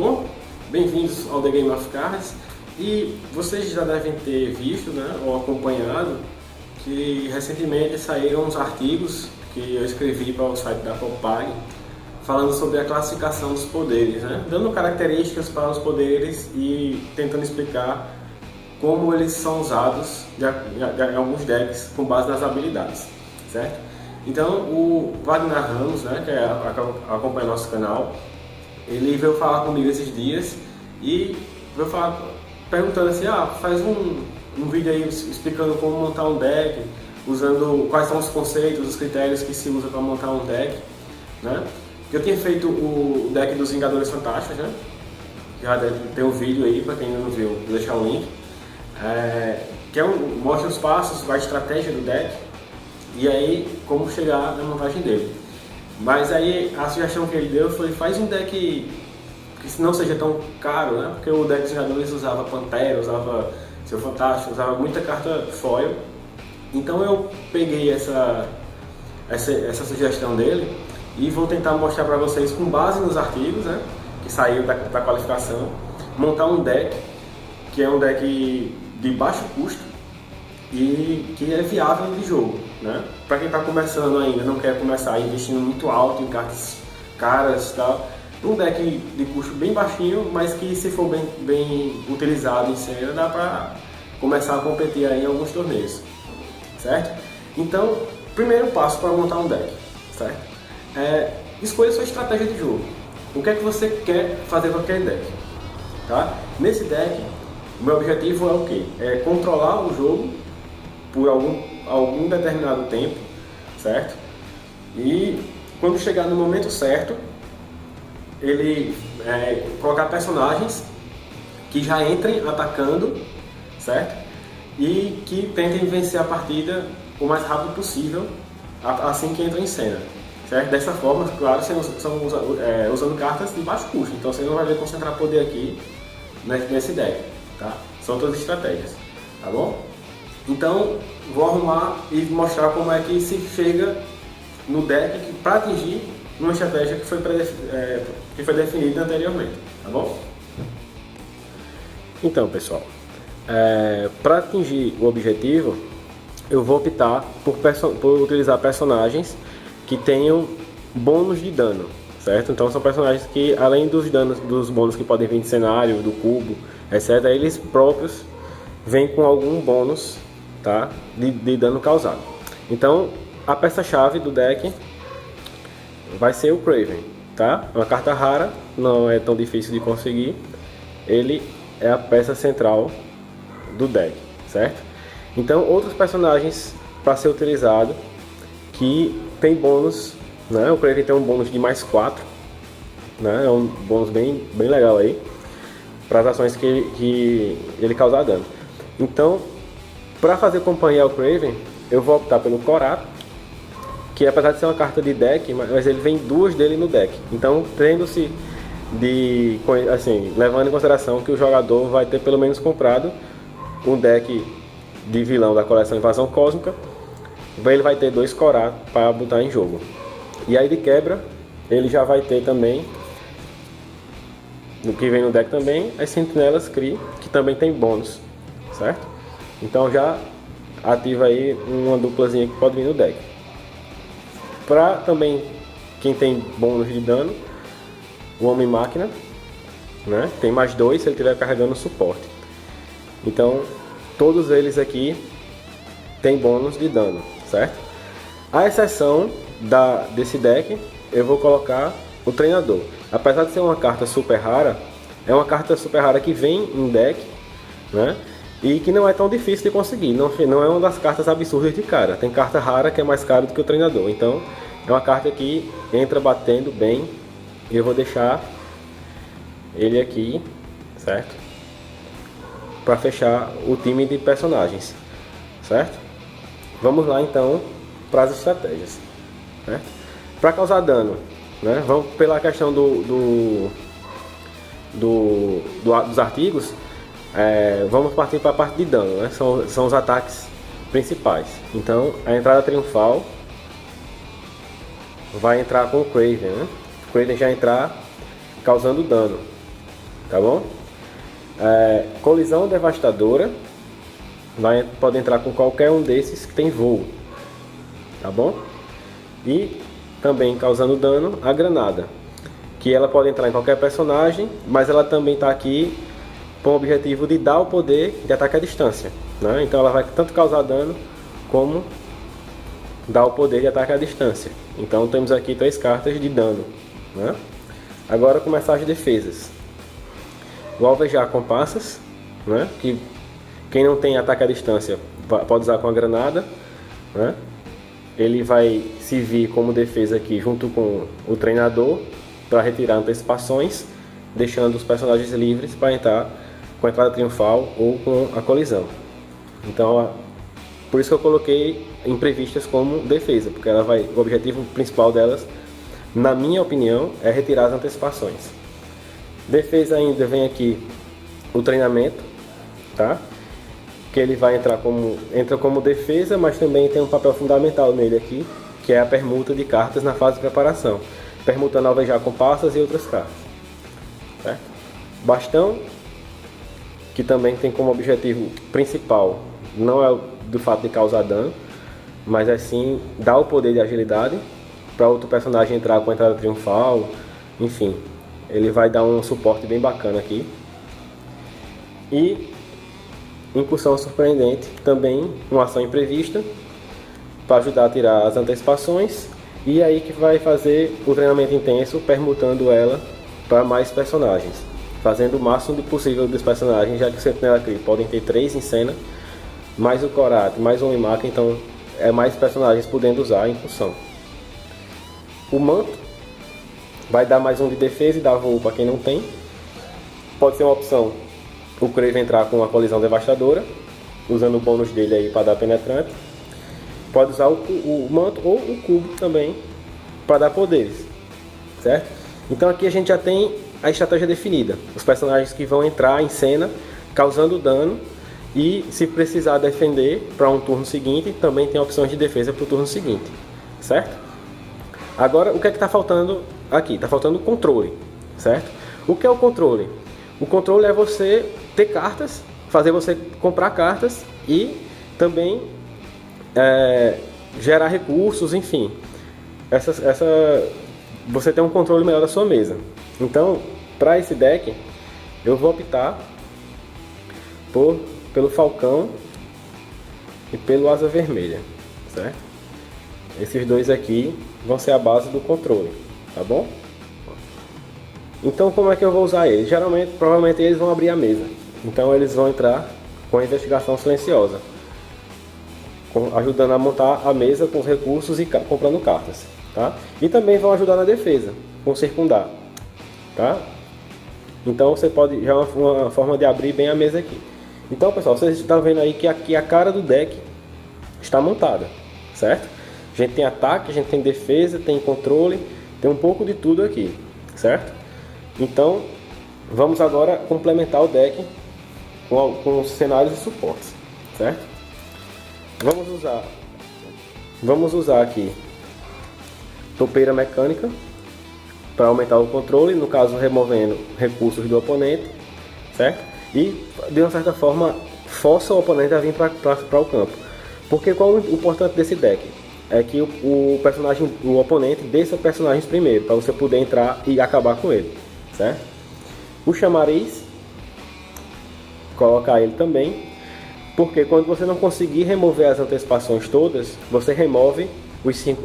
bom? Bem-vindos ao The Game of Cards. E vocês já devem ter visto, né, ou acompanhado que recentemente saíram uns artigos que eu escrevi para o site da Popeye falando sobre a classificação dos poderes, né, dando características para os poderes e tentando explicar como eles são usados em alguns decks com base nas habilidades, certo? Então o Wagner Ramos, né, que acompanha nosso canal, ele veio falar comigo esses dias e veio falar, perguntando assim, faz um vídeo aí explicando como montar um deck, usando quais são os conceitos, os critérios que se usa para montar um deck, né? Eu tinha feito o deck dos Vingadores Fantásticos, né? Já tem um vídeo aí, para quem ainda não viu, vou deixar o link. Mostra os passos, a estratégia do deck e aí como chegar na montagem dele. Mas aí a sugestão que ele deu foi: faz um deck que não seja tão caro, né? Porque o deck dos Vingadores usava Pantera, usava Seu Fantástico, usava muita carta foil. Então eu peguei essa sugestão dele e vou tentar mostrar para vocês, com base nos artigos, né, que saiu da qualificação, montar um deck que é um deck de baixo custo e que é viável de jogo, né? Para quem está começando ainda, não quer começar investindo muito alto em cartas caras e tal, um deck de custo bem baixinho, mas que, se for bem utilizado em cena, dá para começar a competir aí em alguns torneios, certo? Então, primeiro passo para montar um deck, certo? Escolha sua estratégia de jogo. O que é que você quer fazer com aquele deck, tá? Nesse deck, o meu objetivo é o quê? É controlar o jogo por algum determinado tempo, certo? E quando chegar no momento certo, ele colocar personagens que já entrem atacando, certo? E que tentem vencer a partida o mais rápido possível assim que entra em cena, certo? Dessa forma, claro, usando cartas de baixo custo, então você não vai ver concentrar poder aqui nesse deck, tá? São todas estratégias, tá bom? Então vou arrumar e mostrar como é que se chega no deck para atingir uma estratégia que foi definida anteriormente, tá bom? Então, pessoal, para atingir o objetivo, eu vou optar por utilizar personagens que tenham bônus de dano, certo? Então são personagens que, além dos bônus que podem vir de cenário, do cubo, etc., eles próprios vêm com algum bônus, tá, de dano causado. Então a peça-chave do deck vai ser o Kraven, tá? É uma carta rara, não é tão difícil de conseguir. Ele é a peça central do deck, certo? Então, outros personagens para ser utilizado que tem bônus, né? O Kraven tem um bônus de mais 4, né? É um bônus bem legal aí para as ações que ele causar dano. Então, para fazer companhia ao Kraven, eu vou optar pelo Korath, que apesar de ser uma carta de deck, mas ele vem duas dele no deck. Então, tendo-se levando em consideração que o jogador vai ter pelo menos comprado um deck de vilão da coleção Invasão Cósmica, ele vai ter 2 Korath para botar em jogo. E aí, de quebra, ele já vai ter também, no que vem no deck também, as Sentinelas Kree, que também tem bônus, certo? Então já ativa aí uma duplazinha que pode vir no deck. Para também quem tem bônus de dano, o Homem-Máquina, né? Tem mais 2 se ele estiver carregando suporte. Então todos eles aqui tem bônus de dano, certo? A exceção desse deck, eu vou colocar o Treinador. Apesar de ser uma carta super rara, é uma carta super rara que vem em deck, né? E que não é tão difícil de conseguir, não é uma das cartas absurdas de cara. Tem carta rara que é mais cara do que o Treinador, então é uma carta que entra batendo bem. E eu vou deixar ele aqui, certo? Para fechar o time de personagens, certo? Vamos lá então para as estratégias, certo? Para causar dano, né? Vamos pela questão dos artigos. Vamos partir para a parte de dano, né? São os ataques principais. Então a entrada triunfal vai entrar com o Kraven, né? O Kraven já entrar causando dano, tá bom? Colisão devastadora, pode entrar com qualquer um desses que tem voo, tá bom? E também causando dano a granada, que ela pode entrar em qualquer personagem, mas ela também está aqui com o objetivo de dar o poder de ataque à distância, né? Então ela vai tanto causar dano como dar o poder de ataque à distância. Então temos aqui 3 cartas de dano, né? Agora começar as defesas. O alvejar com passas, né? Que quem não tem ataque à distância pode usar com a granada, né? Ele vai servir como defesa aqui junto com o treinador para retirar antecipações, deixando os personagens livres para entrar com a entrada triunfal ou com a colisão. Então, por isso que eu coloquei imprevistas como defesa, porque o objetivo principal delas, na minha opinião, é retirar as antecipações. Defesa ainda vem aqui o treinamento, tá? Que ele vai entra como defesa, mas também tem um papel fundamental nele aqui, que é a permuta de cartas na fase de preparação, permutando alvejar com passas e outras cartas, certo? Bastão, que também tem como objetivo principal, não é do fato de causar dano, mas é sim dar o poder de agilidade para outro personagem entrar com a entrada triunfal, enfim, ele vai dar um suporte bem bacana aqui. E incursão surpreendente, também uma ação imprevista para ajudar a tirar as antecipações, e aí que vai fazer o treinamento intenso, permutando ela para mais personagens, fazendo o máximo possível dos personagens, já que o Sentinela Cree podem ter 3 em cena, mais o Korath, mais o Mimaka, então é mais personagens podendo usar a incursão. O manto vai dar mais um de defesa e dar voo para quem não tem. Pode ser uma opção o Kraven entrar com uma colisão devastadora, usando o bônus dele aí para dar penetrante. Pode usar o manto ou o cubo também para dar poderes, certo? Então aqui a gente já tem a estratégia definida, os personagens que vão entrar em cena causando dano, e se precisar defender para um turno seguinte, também tem opções de defesa para o turno seguinte, certo? Agora o que é que está faltando aqui? Está faltando o controle, certo? O que é o controle? O controle é você ter cartas, fazer você comprar cartas e também gerar recursos, enfim. Você tem um controle melhor da sua mesa. Então, para esse deck, eu vou optar pelo Falcão e pelo Asa Vermelha, certo? Esses dois aqui vão ser a base do controle, tá bom? Então, como é que eu vou usar eles? Provavelmente eles vão abrir a mesa. Então, eles vão entrar com a investigação silenciosa, ajudando a montar a mesa com os recursos e comprando cartas, tá? E também vão ajudar na defesa, com circundar, tá? Então, você pode, já é uma forma de abrir bem a mesa aqui. Então, pessoal, vocês estão vendo aí que aqui a cara do deck está montada, certo? A gente tem ataque, a gente tem defesa, tem controle, tem um pouco de tudo aqui, certo? Então, vamos agora complementar o deck com os cenários e suportes, certo? Vamos usar aqui topeira mecânica para aumentar o controle, no caso removendo recursos do oponente, certo? E de uma certa forma força o oponente a vir para o campo. Porque qual o importante desse deck? É que o oponente desça personagens primeiro, para você poder entrar e acabar com ele, certo? O chamariz, colocar ele também, porque quando você não conseguir remover as antecipações todas, você remove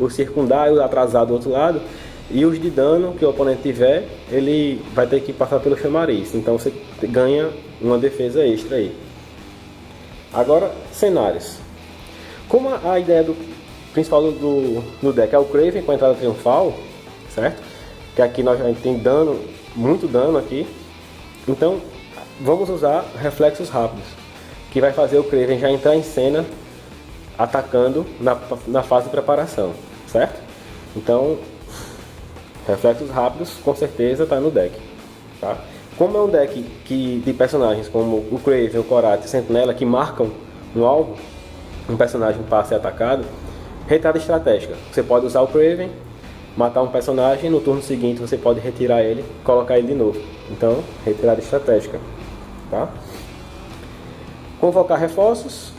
o circundário, o atrasado do outro lado, e os de dano que o oponente tiver, ele vai ter que passar pelo chamariz. Então você ganha uma defesa extra aí. Agora, cenários. Como a ideia principal do deck é o Kraven com a entrada triunfal, certo? Que aqui a gente tem dano, muito dano aqui. Então, vamos usar reflexos rápidos, que vai fazer o Kraven já entrar em cena atacando na fase de preparação, certo? Então, reflexos rápidos com certeza está no deck, tá? Como é um deck de personagens como o Kraven, o Korath e o Sentinela que marcam no alvo, um personagem para ser atacado, retada estratégica. Você pode usar o Kraven, matar um personagem, no turno seguinte você pode retirar ele, colocar ele de novo. Então, retirada estratégica, tá? Convocar reforços,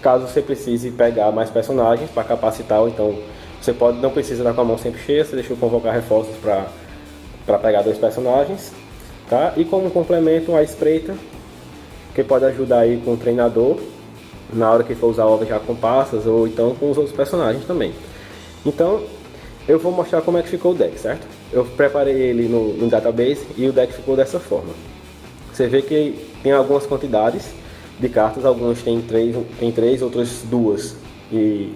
caso você precise pegar mais personagens para capacitar, ou então você não precisa dar com a mão sempre cheia, você deixa eu convocar reforços para pegar 2 personagens, tá? E como complemento, a espreita, que pode ajudar aí com o treinador, na hora que for usar o já com passas, ou então com os outros personagens também. Então, eu vou mostrar como é que ficou o deck, certo? Eu preparei ele no database e o deck ficou dessa forma. Você vê que tem algumas quantidades de cartas, alguns tem 3, outros 2 e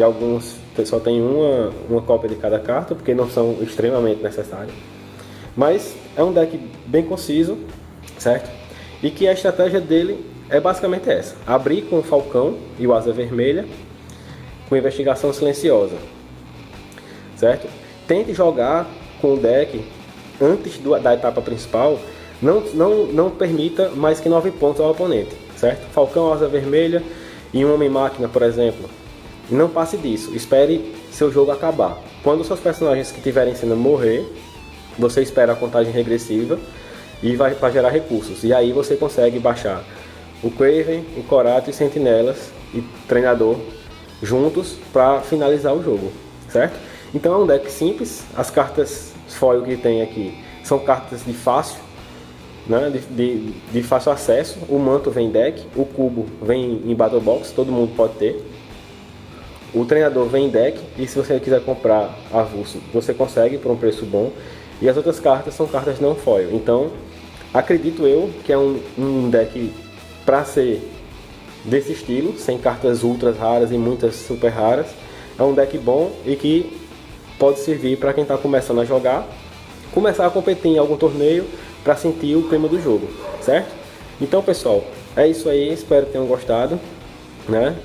alguns só tem uma cópia de cada carta, porque não são extremamente necessárias. Mas é um deck bem conciso, certo? E que a estratégia dele é basicamente essa: abrir com o Falcão e o Asa Vermelha, com Investigação Silenciosa, certo? Tente jogar com o deck antes da etapa principal. Não permita mais que 9 pontos ao oponente, certo? Falcão, Asa Vermelha e um Homem-Máquina, por exemplo. E não passe disso, espere seu jogo acabar. Quando os seus personagens que estiverem sendo morrer, você espera a contagem regressiva e vai para gerar recursos. E aí você consegue baixar o Craven, o Corato e Sentinelas e Treinador juntos para finalizar o jogo, certo? Então é um deck simples. As cartas foil que tem aqui são cartas de fácil, né, de fácil acesso. O manto vem em deck, o cubo vem em Battle Box, todo mundo pode ter. O treinador vem em deck, e se você quiser comprar avulso, você consegue por um preço bom. E as outras cartas são cartas não foil. Então, acredito eu que é um deck para ser desse estilo, sem cartas ultras raras e muitas super raras. É um deck bom e que pode servir para quem está começando a jogar, começar a competir em algum torneio para sentir o clima do jogo, certo? Então, pessoal, é isso aí. Espero que tenham gostado, né?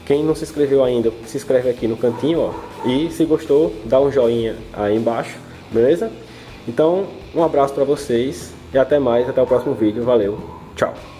Quem não se inscreveu ainda, se inscreve aqui no cantinho, ó. E se gostou, dá um joinha aí embaixo, beleza? Então, um abraço para vocês e até mais, até o próximo vídeo. Valeu, tchau!